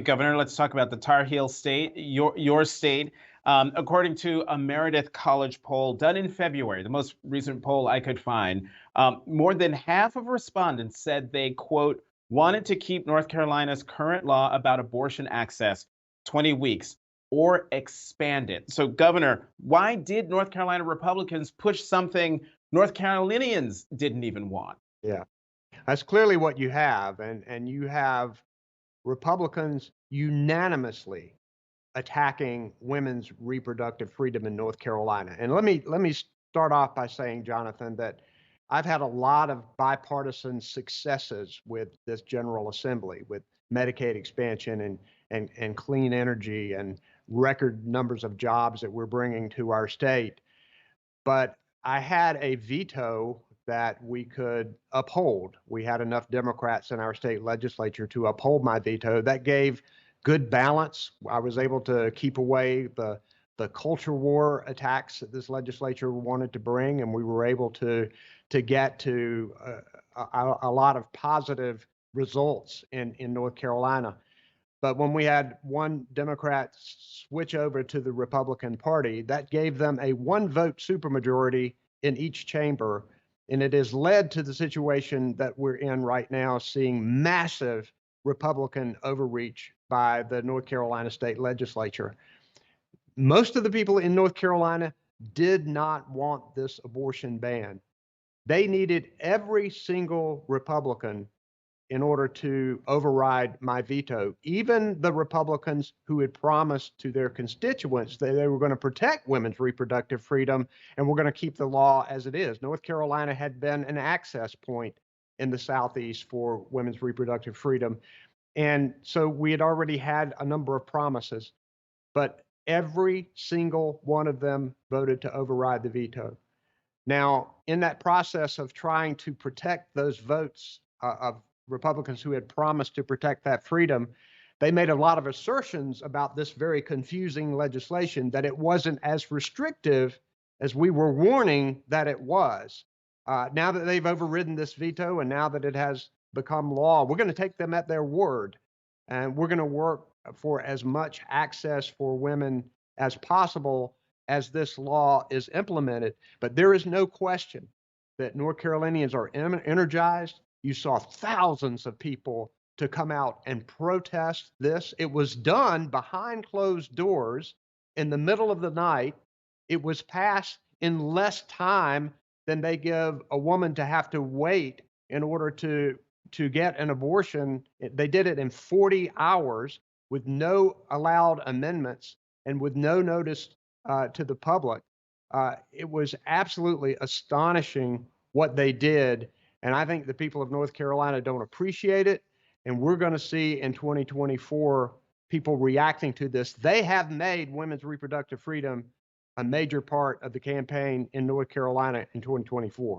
Governor. Let's talk about the Tar Heel state, your state. According to a Meredith College poll done in February, the most recent poll I could find, more than half of respondents said they, quote, wanted to keep North Carolina's current law about abortion access 20 weeks or expand it. So, Governor, why did North Carolina Republicans push something North Carolinians didn't even want? Yeah, that's clearly what you have, and you have Republicans unanimously attacking women's reproductive freedom in North Carolina. And let me start off by saying, Jonathan, that I've had a lot of bipartisan successes with this General Assembly, with Medicaid expansion and clean energy and record numbers of jobs that we're bringing to our state. But I had a veto that we could uphold. We had enough Democrats in our state legislature to uphold my veto. That gave good balance. I was able to keep away the culture war attacks that this legislature wanted to bring, and we were able to get to a lot of positive results in North Carolina. But when we had one Democrat switch over to the Republican Party, that gave them a one-vote supermajority in each chamber. And it has led to the situation that we're in right now, seeing massive Republican overreach by the North Carolina state legislature. Most of the people in North Carolina did not want this abortion ban. They needed every single Republican in order to override my veto. Even the Republicans who had promised to their constituents that they were going to protect women's reproductive freedom and were going to keep the law as it is. North Carolina had been an access point in the Southeast for women's reproductive freedom. And so we had already had a number of promises, but every single one of them voted to override the veto. Now, in that process of trying to protect those votes of Republicans who had promised to protect that freedom, they made a lot of assertions about this very confusing legislation, that it wasn't as restrictive as we were warning that it was. Now that they've overridden this veto and now that it has become law, we're going to take them at their word, and we're going to work for as much access for women as possible as this law is implemented. But there is no question that North Carolinians are energized. You saw thousands of people to come out and protest this. It was done behind closed doors in the middle of the night. It was passed in less time than they give a woman to have to wait in order to get an abortion. They did it in 40 hours with no allowed amendments and with no notice to the public. It was absolutely astonishing what they did. And I think the people of North Carolina don't appreciate it. And we're going to see in 2024 people reacting to this. They have made women's reproductive freedom a major part of the campaign in North Carolina in 2024.